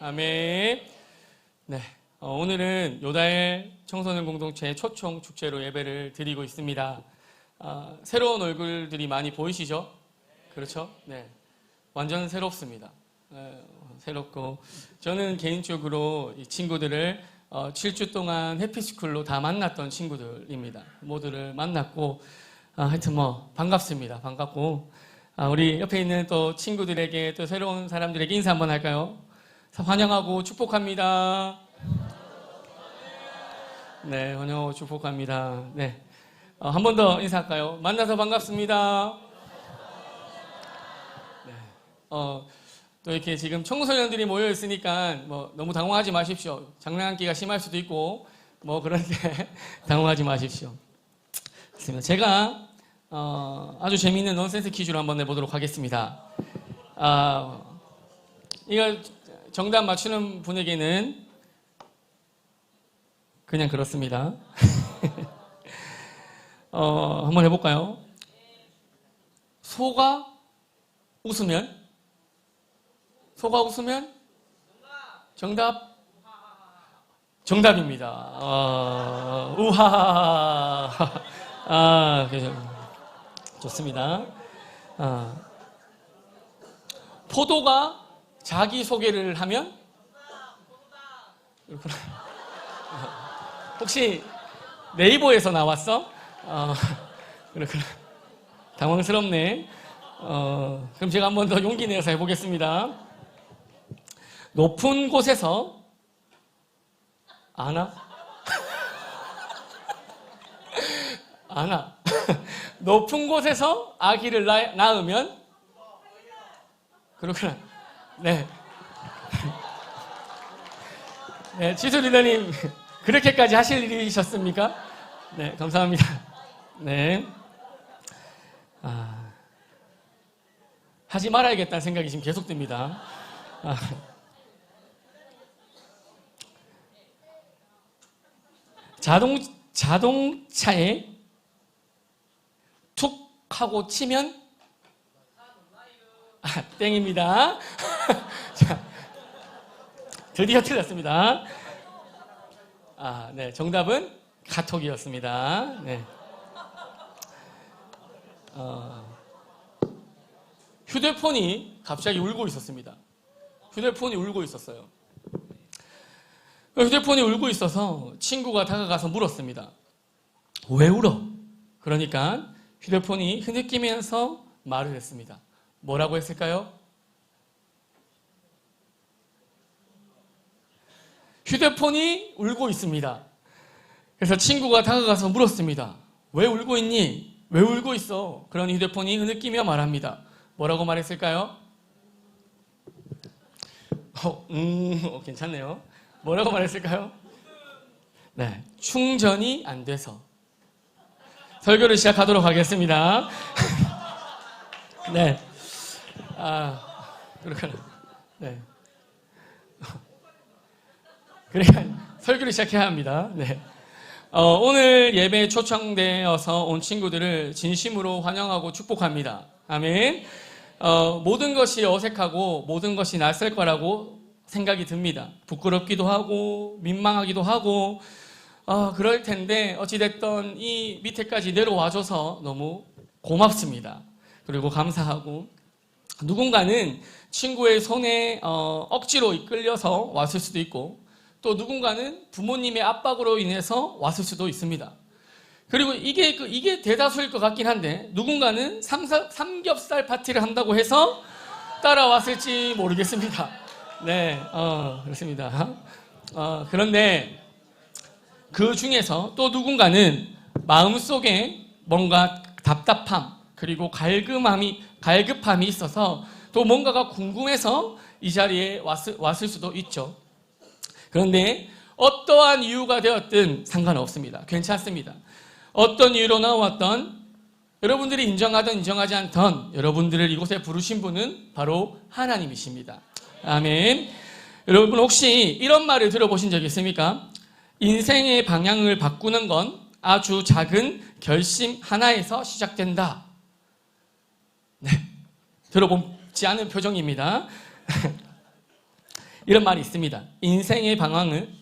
아멘. 네, 오늘은 요다엘 청소년 공동체 초청 축제로 예배를 드리고 있습니다. 새로운 얼굴들이 많이 보이시죠? 그렇죠? 네, 완전 새롭습니다. 새롭고 저는 개인적으로 이 친구들을 7주 동안 해피스쿨로 다 만났던 친구들입니다. 모두를 만났고 하여튼 뭐 반갑습니다. 반갑고 우리 옆에 있는 또 친구들에게 또 새로운 사람들에게 인사 한번 할까요? 환영하고 축복합니다. 네, 환영하고 축복합니다. 네, 한 번 더 인사할까요? 만나서 반갑습니다. 네, 또 이렇게 지금 청소년들이 모여 있으니까 뭐 너무 당황하지 마십시오. 장난기가 심할 수도 있고 뭐 그런데 당황하지 마십시오. 제가 아주 재미있는 넌센스 퀴즈를 한번 내보도록 하겠습니다. 이거 정답 맞추는 분에게는 그냥 그렇습니다. 한번 해볼까요? 소가 웃으면? 정답? 정답입니다. 우하하하. 좋습니다. 포도가 자기소개를 하면? 그렇구나. 혹시 네이버에서 나왔어? 그렇구나. 당황스럽네. 그럼 제가 한 번 더 용기 내서 해보겠습니다. 높은 곳에서 아나? 아나. 높은 곳에서 아기를 낳으면? 그렇구나. 네. 네, 지수 리더님, 그렇게까지 하실 일이셨습니까? 네, 감사합니다. 네. 하지 말아야겠다는 생각이 지금 계속 듭니다. 자동차에 툭 하고 치면? 땡입니다. 자, 드디어 틀렸습니다. 네, 정답은 카톡이었습니다. 네. 휴대폰이 갑자기 울고 있었습니다. 휴대폰이 울고 있었어요. 휴대폰이 울고 있어서 친구가 다가가서 물었습니다. 왜 울어? 그러니까 휴대폰이 흐느끼면서 말을 했습니다. 뭐라고 했을까요? 휴대폰이 울고 있습니다. 그래서 친구가 다가가서 물었습니다. 왜 울고 있니? 왜 울고 있어? 그러니 휴대폰이 흐느끼며 말합니다. 뭐라고 말했을까요? 괜찮네요. 뭐라고 말했을까요? 네, 충전이 안 돼서. 설교를 시작하도록 하겠습니다. 네. 그렇구나. 네. 그러니까 설교를 시작해야 합니다. 네. 오늘 예배에 초청되어서 온 친구들을 진심으로 환영하고 축복합니다. 아멘. 모든 것이 어색하고 모든 것이 낯설 거라고 생각이 듭니다. 부끄럽기도 하고 민망하기도 하고 그럴 텐데 어찌됐든 이 밑에까지 내려와줘서 너무 고맙습니다. 그리고 감사하고 누군가는 친구의 손에 억지로 이끌려서 왔을 수도 있고 또 누군가는 부모님의 압박으로 인해서 왔을 수도 있습니다. 그리고 이게 대다수일 것 같긴 한데 누군가는 삼겹살 파티를 한다고 해서 따라왔을지 모르겠습니다. 네, 그렇습니다. 그런데 그 중에서 또 누군가는 마음속에 뭔가 답답함 그리고 갈급함이 있어서 또 뭔가가 궁금해서 이 자리에 왔을 수도 있죠. 그런데 어떠한 이유가 되었든 상관없습니다. 괜찮습니다. 어떤 이유로 나왔던 여러분들이 인정하든 인정하지 않던 여러분들을 이곳에 부르신 분은 바로 하나님이십니다. 아멘. 여러분 혹시 이런 말을 들어보신 적 있습니까? 인생의 방향을 바꾸는 건 아주 작은 결심 하나에서 시작된다. 네, 들어보지 않은 표정입니다. 이런 말이 있습니다. 인생의 방향을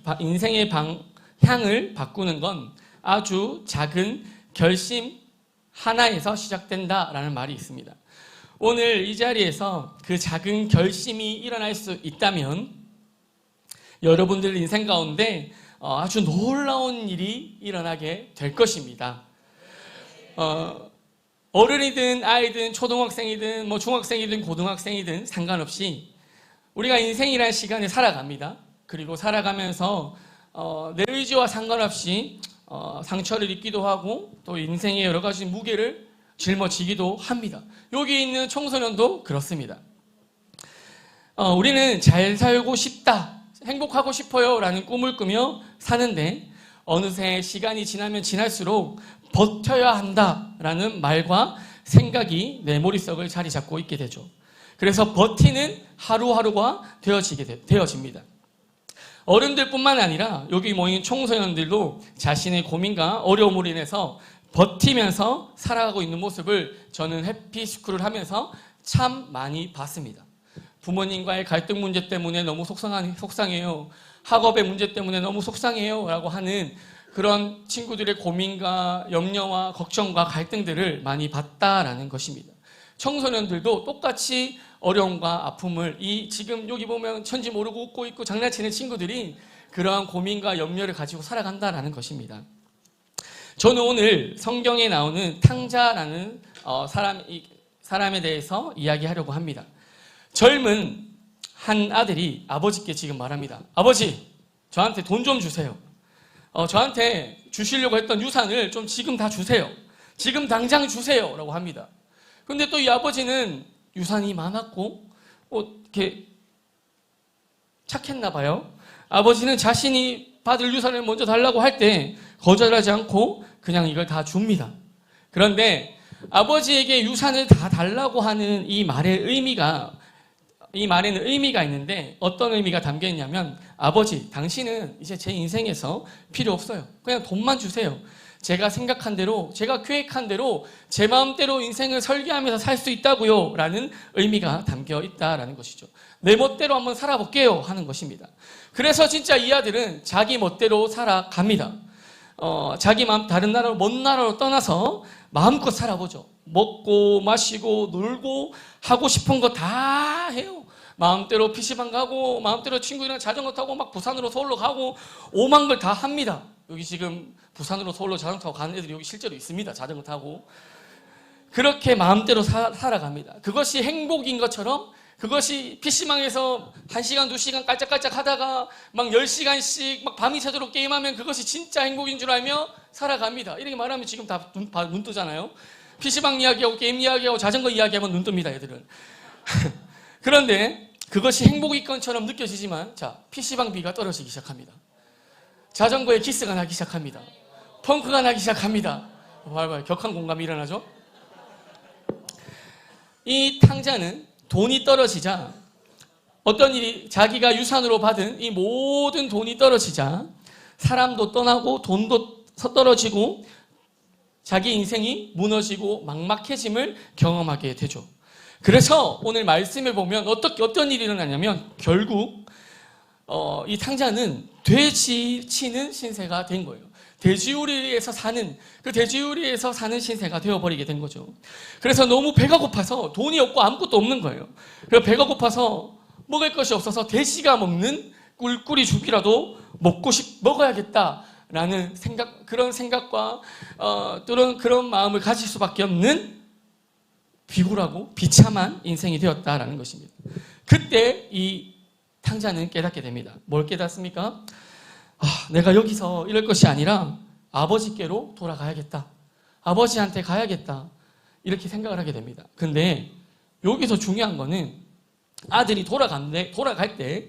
바꾸는 건 아주 작은 결심 하나에서 시작된다라는 말이 있습니다. 오늘 이 자리에서 그 작은 결심이 일어날 수 있다면 여러분들 인생 가운데 아주 놀라운 일이 일어나게 될 것입니다. 어른이든 아이든 초등학생이든 중학생이든 고등학생이든 상관없이 우리가 인생이라는 시간에 살아갑니다. 그리고 살아가면서 내 의지와 상관없이 상처를 입기도 하고 또 인생의 여러 가지 무게를 짊어지기도 합니다. 여기 있는 청소년도 그렇습니다. 우리는 잘 살고 싶다, 행복하고 싶어요 라는 꿈을 꾸며 사는데 어느새 시간이 지나면 지날수록 버텨야 한다라는 말과 생각이 내 머릿속을 자리 잡고 있게 되죠. 그래서 버티는 하루하루가 되어집니다. 어른들뿐만 아니라 여기 모인 청소년들도 자신의 고민과 어려움으로 인해서 버티면서 살아가고 있는 모습을 저는 해피스쿨을 하면서 참 많이 봤습니다. 부모님과의 갈등 문제 때문에 너무 속상해요. 학업의 문제 때문에 너무 속상해요. 라고 하는 그런 친구들의 고민과 염려와 걱정과 갈등들을 많이 봤다라는 것입니다. 청소년들도 똑같이 어려움과 아픔을 지금 여기 보면 천지 모르고 웃고 있고 장난치는 친구들이 그러한 고민과 염려를 가지고 살아간다라는 것입니다. 저는 오늘 성경에 나오는 탕자라는 사람에 대해서 이야기하려고 합니다. 젊은 한 아들이 아버지께 지금 말합니다. 아버지, 저한테 돈 좀 주세요. 저한테 주시려고 했던 유산을 좀 지금 다 주세요. 지금 당장 주세요. 라고 합니다. 근데 또 이 아버지는 유산이 많았고, 이렇게 착했나 봐요. 아버지는 자신이 받을 유산을 먼저 달라고 할 때 거절하지 않고 그냥 이걸 다 줍니다. 그런데 아버지에게 유산을 다 달라고 하는 이 말에는 의미가 있는데 어떤 의미가 담겨 있냐면 아버지, 당신은 이제 제 인생에서 필요 없어요. 그냥 돈만 주세요. 제가 생각한 대로, 제가 계획한 대로 제 마음대로 인생을 설계하면서 살 수 있다고요 라는 의미가 담겨 있다라는 것이죠. 내 멋대로 한번 살아볼게요 하는 것입니다. 그래서 진짜 이 아들은 자기 멋대로 살아갑니다. 자기 마음 다른 나라로, 먼 나라로 떠나서 마음껏 살아보죠. 먹고 마시고 놀고 하고 싶은 거 다 해요. 마음대로 PC방 가고 마음대로 친구들이랑 자전거 타고 막 부산으로 서울로 가고 오만 걸 다 합니다. 여기 지금 부산으로 서울로 자전거 타고 가는 애들이 여기 실제로 있습니다. 자전거 타고. 그렇게 마음대로 살아갑니다. 그것이 행복인 것처럼, 그것이 PC방에서 1시간, 2시간 깔짝깔짝 하다가 막 10시간씩 막 밤이 새도록 게임하면 그것이 진짜 행복인 줄 알며 살아갑니다. 이렇게 말하면 지금 다 눈 뜨잖아요. PC방 이야기하고 게임 이야기하고 자전거 이야기하면 눈 뜹니다, 애들은. 그런데 그것이 행복인 것처럼 느껴지지만 PC방 비가 떨어지기 시작합니다. 자전거에 키스가 나기 시작합니다. 펑크가 나기 시작합니다. 격한 공감이 일어나죠? 이 탕자는 돈이 떨어지자 어떤 일이, 자기가 유산으로 받은 이 모든 돈이 떨어지자 사람도 떠나고 돈도 떨어지고 자기 인생이 무너지고 막막해짐을 경험하게 되죠. 그래서 오늘 말씀을 보면 어떤 일이 일어나냐면 결국 이 탕자는 돼지 치는 신세가 된 거예요. 돼지우리에서 사는 신세가 되어버리게 된 거죠. 그래서 너무 배가 고파서 돈이 없고 아무것도 없는 거예요. 그래서 배가 고파서 먹을 것이 없어서 돼지가 먹는 꿀꿀이 죽이라도 먹어야겠다라는 그런 생각과 그런 마음을 가질 수밖에 없는 비굴하고 비참한 인생이 되었다라는 것입니다. 그때 이 탕자는 깨닫게 됩니다. 뭘 깨닫습니까? 내가 여기서 이럴 것이 아니라 아버지께로 돌아가야겠다. 아버지한테 가야겠다. 이렇게 생각을 하게 됩니다. 근데 여기서 중요한 거는 아들이 돌아갈 때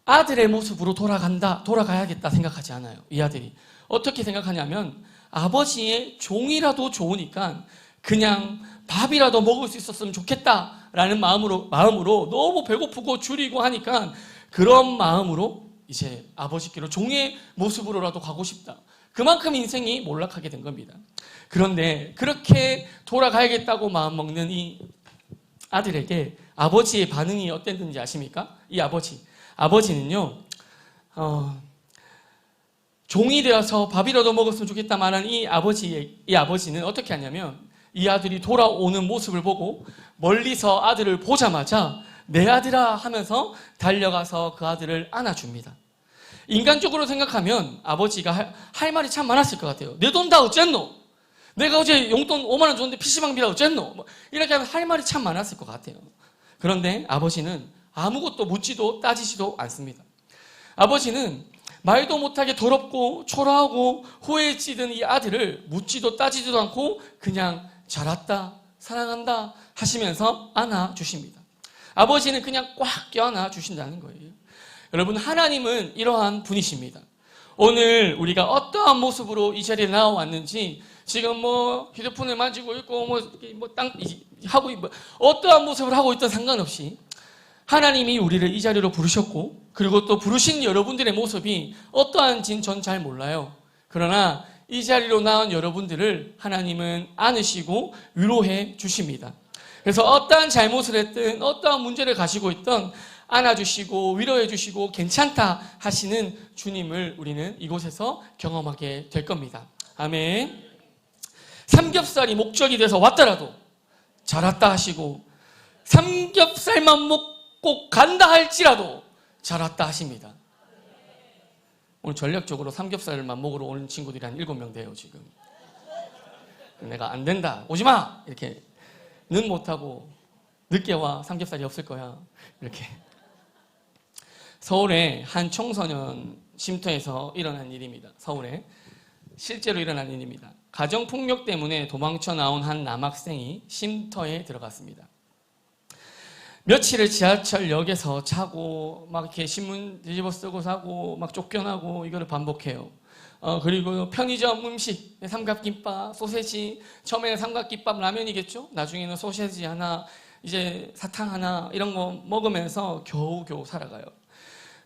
아들의 모습으로 돌아가야겠다 생각하지 않아요. 이 아들이. 어떻게 생각하냐면 아버지의 종이라도 좋으니까 그냥 밥이라도 먹을 수 있었으면 좋겠다라는 마음으로 너무 배고프고 줄이고 하니까 그런 마음으로 이제 아버지께로 종의 모습으로라도 가고 싶다. 그만큼 인생이 몰락하게 된 겁니다. 그런데 그렇게 돌아가야겠다고 마음먹는 이 아들에게 아버지의 반응이 어땠는지 아십니까? 이 아버지는요, 종이 되어서 밥이라도 먹었으면 좋겠다 말한 이 아버지는 어떻게 하냐면 이 아들이 돌아오는 모습을 보고 멀리서 아들을 보자마자 내 아들아 하면서 달려가서 그 아들을 안아줍니다. 인간적으로 생각하면 아버지가 할 말이 참 많았을 것 같아요. 내 돈 다 어쨌노? 내가 어제 용돈 5만 원 줬는데 PC방비라 어쨌노? 이렇게 하면 할 말이 참 많았을 것 같아요. 그런데 아버지는 아무것도 묻지도 따지지도 않습니다. 아버지는 말도 못하게 더럽고 초라하고 호에 찌든 이 아들을 묻지도 따지지도 않고 그냥 잘 왔다, 사랑한다 하시면서 안아주십니다. 아버지는 그냥 꽉 껴안아 주신다는 거예요. 여러분, 하나님은 이러한 분이십니다. 오늘 우리가 어떠한 모습으로 이 자리에 나와왔는지, 지금 휴대폰을 만지고 있고 하고 어떠한 모습을 하고 있든 상관없이 하나님이 우리를 이 자리로 부르셨고, 그리고 또 부르신 여러분들의 모습이 어떠한지는 전 잘 몰라요. 그러나 이 자리로 나온 여러분들을 하나님은 안으시고 위로해 주십니다. 그래서 어떠한 잘못을 했든 어떠한 문제를 가지고 있든 안아주시고 위로해 주시고 괜찮다 하시는 주님을 우리는 이곳에서 경험하게 될 겁니다. 아멘. 삼겹살이 목적이 돼서 왔더라도 잘 왔다 하시고, 삼겹살만 먹고 간다 할지라도 잘 왔다 하십니다. 오늘 전략적으로 삼겹살만 먹으러 오는 친구들이 한 7명 돼요, 지금. 내가 안 된다, 오지 마! 이렇게는 못하고, 늦게 와, 삼겹살이 없을 거야. 이렇게. 서울의 한 청소년 쉼터에서 일어난 일입니다. 서울에. 실제로 일어난 일입니다. 가정폭력 때문에 도망쳐 나온 한 남학생이 쉼터에 들어갔습니다. 며칠을 지하철역에서 자고 막 이렇게 신문 뒤집어 쓰고 자고 막 쫓겨나고 이거를 반복해요. 그리고 편의점 음식, 삼각김밥, 소세지, 처음에는 삼각김밥 라면이겠죠? 나중에는 소세지 하나, 이제 사탕 하나 이런 거 먹으면서 겨우겨우 살아가요.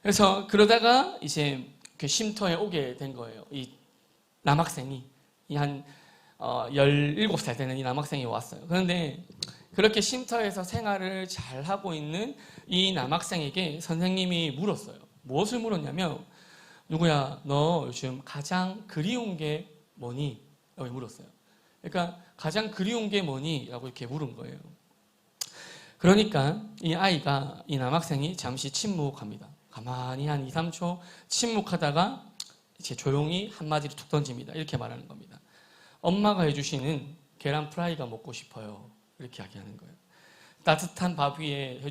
그래서 그러다가 이제 그 쉼터에 오게 된 거예요. 이 남학생이 한 17살 되는 이 남학생이 왔어요. 그런데 그렇게 쉼터에서 생활을 잘 하고 있는 이 남학생에게 선생님이 물었어요. 무엇을 물었냐면, 누구야, 너 요즘 가장 그리운 게 뭐니? 라고 물었어요. 그러니까 가장 그리운 게 뭐니? 라고 이렇게 물은 거예요. 그러니까 이 남학생이 잠시 침묵합니다. 가만히 한 2, 3초 침묵하다가 이제 조용히 한마디를 툭 던집니다. 이렇게 말하는 겁니다. 엄마가 해주시는 계란 프라이가 먹고 싶어요. 이렇게 이야기하는 거예요. 따뜻한 밥 위에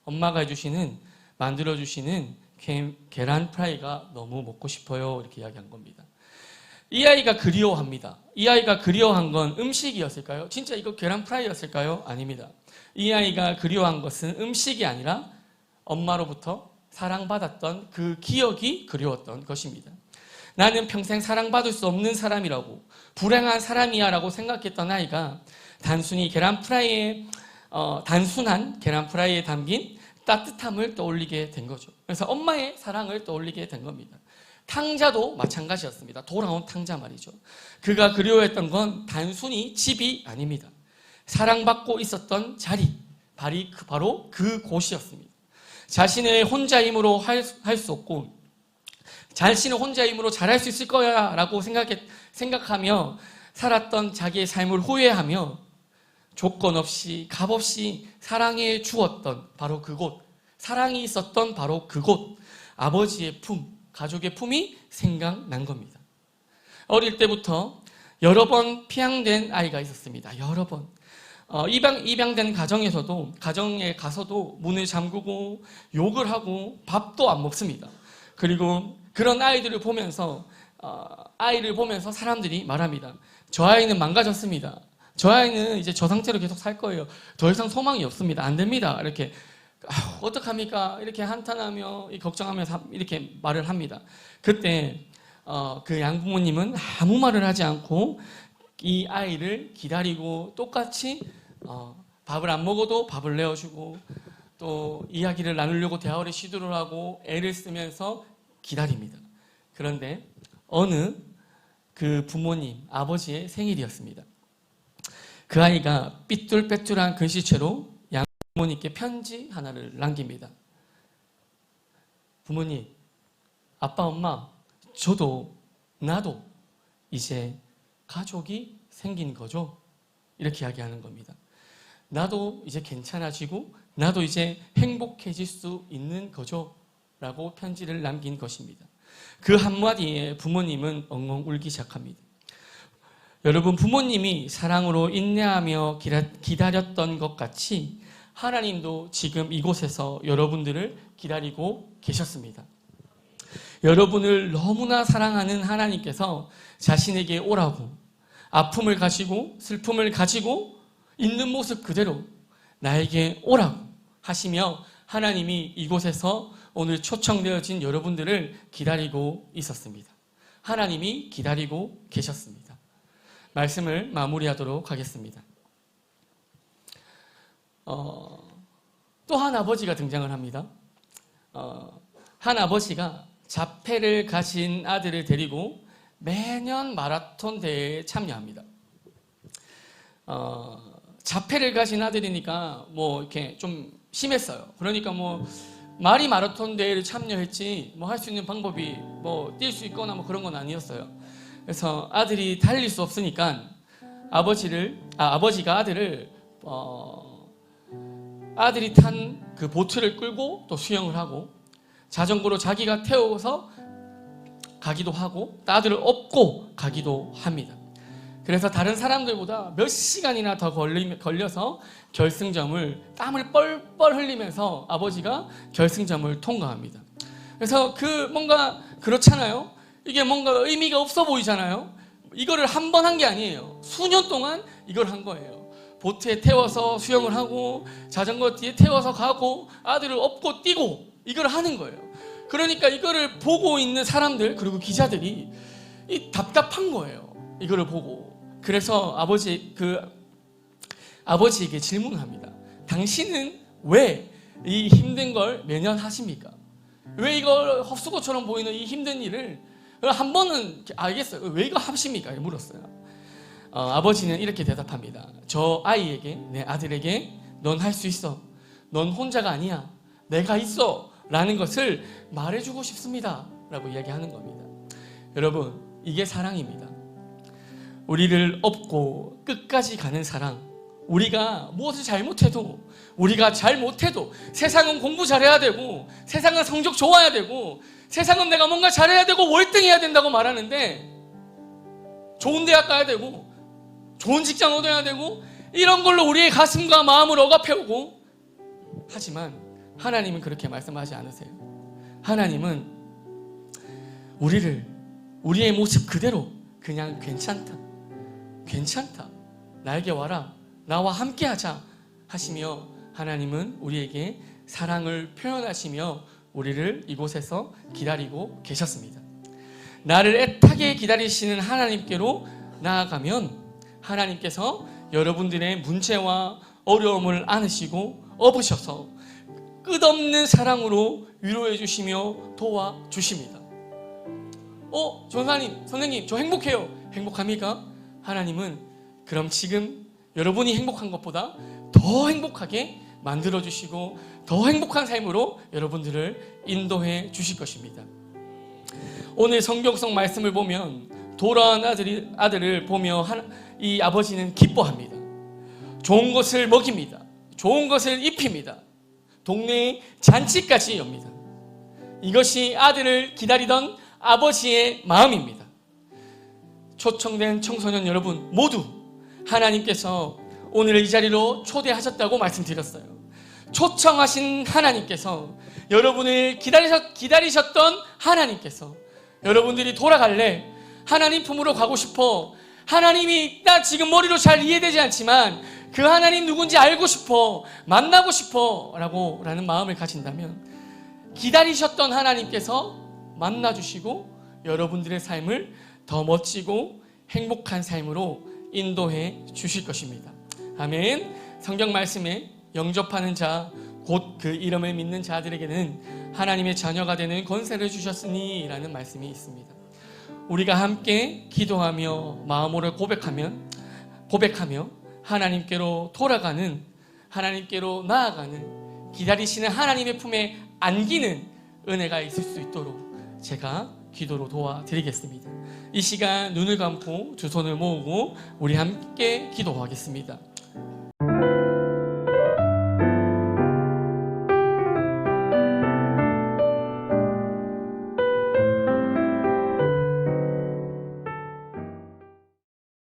엄마가 해주시는, 만들어주시는 계란 프라이가 너무 먹고 싶어요. 이렇게 이야기한 겁니다. 이 아이가 그리워합니다. 이 아이가 그리워한 건 음식이었을까요? 진짜 이거 계란 프라이였을까요? 아닙니다. 이 아이가 그리워한 것은 음식이 아니라 엄마로부터 사랑받았던 그 기억이 그리웠던 것입니다. 나는 평생 사랑받을 수 없는 사람이라고, 불행한 사람이야 라고 생각했던 아이가 단순한 계란 프라이에 담긴 따뜻함을 떠올리게 된 거죠. 그래서 엄마의 사랑을 떠올리게 된 겁니다. 탕자도 마찬가지였습니다. 돌아온 탕자 말이죠. 그가 그리워했던 건 단순히 집이 아닙니다. 사랑받고 있었던 자리, 바로 그곳이었습니다. 자신의 혼자 힘으로 할 수 없고, 자신은 혼자 힘으로 잘할 수 있을 거야 라고 생각하며 살았던 자기의 삶을 후회하며 조건 없이 값없이 사랑해 주었던 바로 그곳, 사랑이 있었던 바로 그곳, 아버지의 품, 가족의 품이 생각난 겁니다. 어릴 때부터 여러 번 피양된 아이가 있었습니다. 여러 번. 입양된 가정에 가서도 문을 잠그고 욕을 하고 밥도 안 먹습니다. 그리고 그런 아이를 보면서 사람들이 말합니다. 저 아이는 망가졌습니다. 저 아이는 이제 저 상태로 계속 살 거예요. 더 이상 소망이 없습니다. 안 됩니다. 이렇게 어떡합니까? 이렇게 한탄하며 걱정하며 이렇게 말을 합니다. 그때 그 양부모님은 아무 말을 하지 않고 이 아이를 기다리고 똑같이 밥을 안 먹어도 밥을 내어주고, 또 이야기를 나누려고 대화를 시도를 하고 애를 쓰면서 기다립니다. 그런데 어느 그 부모님, 아버지의 생일이었습니다. 그 아이가 삐뚤빼뚤한 글씨체로 부모님께 편지 하나를 남깁니다. 부모님, 아빠, 엄마, 나도 이제 가족이 생긴 거죠? 이렇게 이야기하는 겁니다. 나도 이제 괜찮아지고 나도 이제 행복해질 수 있는 거죠? 라고 편지를 남긴 것입니다. 그 한마디에 부모님은 엉엉 울기 시작합니다. 여러분, 부모님이 사랑으로 인내하며 기다렸던 것 같이 하나님도 지금 이곳에서 여러분들을 기다리고 계셨습니다. 여러분을 너무나 사랑하는 하나님께서 자신에게 오라고, 아픔을 가지고 슬픔을 가지고 있는 모습 그대로 나에게 오라고 하시며 하나님이 이곳에서 오늘 초청되어진 여러분들을 기다리고 있었습니다. 하나님이 기다리고 계셨습니다. 말씀을 마무리하도록 하겠습니다. 또 한 아버지가 등장을 합니다. 한 아버지가 자폐를 가진 아들을 데리고 매년 마라톤 대회에 참여합니다. 자폐를 가진 아들이니까 뭐 이렇게 좀 심했어요. 그러니까 뭐 말이 마라톤 대회를 참여했지 뭐 할 수 있는 방법이 뭐 뛸 수 있거나 뭐 그런 건 아니었어요. 그래서 아들이 달릴 수 없으니까 아버지가 아들을 아들이 탄 그 보트를 끌고 또 수영을 하고 자전거로 자기가 태워서 가기도 하고 또 아들을 업고 가기도 합니다. 그래서 다른 사람들보다 몇 시간이나 더 걸려서 결승점을 땀을 뻘뻘 흘리면서 아버지가 결승점을 통과합니다. 그래서 뭔가 그렇잖아요. 이게 뭔가 의미가 없어 보이잖아요. 이거를 한 번 한 게 아니에요. 수년 동안 이걸 한 거예요. 보트에 태워서 수영을 하고 자전거 뒤에 태워서 가고 아들을 업고 뛰고 이걸 하는 거예요. 그러니까 이거를 보고 있는 사람들 그리고 기자들이 답답한 거예요. 이거를 보고. 그래서 아버지에게 질문을 합니다. 당신은 왜 이 힘든 걸 매년 하십니까? 왜 이걸 헛수고처럼 보이는 이 힘든 일을 한 번은 알겠어요. 왜 이거 하십니까? 물었어요. 아버지는 이렇게 대답합니다. 저 아이에게, 내 아들에게 넌 할 수 있어. 넌 혼자가 아니야. 내가 있어. 라는 것을 말해주고 싶습니다. 라고 이야기하는 겁니다. 여러분, 이게 사랑입니다. 우리를 업고 끝까지 가는 사랑. 우리가 무엇을 잘못해도, 우리가 잘못해도 세상은 공부 잘해야 되고 세상은 성적 좋아야 되고 세상은 내가 뭔가 잘해야 되고 월등해야 된다고 말하는데 좋은 대학 가야 되고 좋은 직장 얻어야 되고 이런 걸로 우리의 가슴과 마음을 억압해오고 하지만 하나님은 그렇게 말씀하지 않으세요. 하나님은 우리의 모습 그대로 그냥 괜찮다. 나에게 와라. 나와 함께하자 하시며 하나님은 우리에게 사랑을 표현하시며 우리를 이곳에서 기다리고 계셨습니다. 나를 애타게 기다리시는 하나님께로 나아가면 하나님께서 여러분들의 문제와 어려움을 안으시고 업으셔서 끝없는 사랑으로 위로해 주시며 도와주십니다. 전사님, 선생님, 저 행복해요. 행복합니까? 하나님은 그럼 지금 여러분이 행복한 것보다 더 행복하게 만들어주시고 더 행복한 삶으로 여러분들을 인도해 주실 것입니다. 오늘 성경성 말씀을 보면 돌아온 아들을 보며 이 아버지는 기뻐합니다. 좋은 것을 먹입니다. 좋은 것을 입힙니다. 동네에 잔치까지 엽니다. 이것이 아들을 기다리던 아버지의 마음입니다. 초청된 청소년 여러분 모두 하나님께서 오늘 이 자리로 초대하셨다고 말씀드렸어요. 초청하신 하나님께서 여러분을 기다리셨던 하나님께서 여러분들이 돌아갈래? 하나님 품으로 가고 싶어. 하나님이 나 지금 머리로 잘 이해되지 않지만 그 하나님 누군지 알고 싶어. 만나고 싶어. 라는 마음을 가진다면 기다리셨던 하나님께서 만나주시고 여러분들의 삶을 더 멋지고 행복한 삶으로 인도해 주실 것입니다. 아멘. 성경 말씀에 영접하는 자 곧 그 이름을 믿는 자들에게는 하나님의 자녀가 되는 권세를 주셨으니 라는 말씀이 있습니다. 우리가 함께 기도하며 마음으로 고백하며 하나님께로 돌아가는, 하나님께로 나아가는, 기다리시는 하나님의 품에 안기는 은혜가 있을 수 있도록 제가 기도로 도와드리겠습니다. 이 시간 눈을 감고 두 손을 모으고 우리 함께 기도하겠습니다.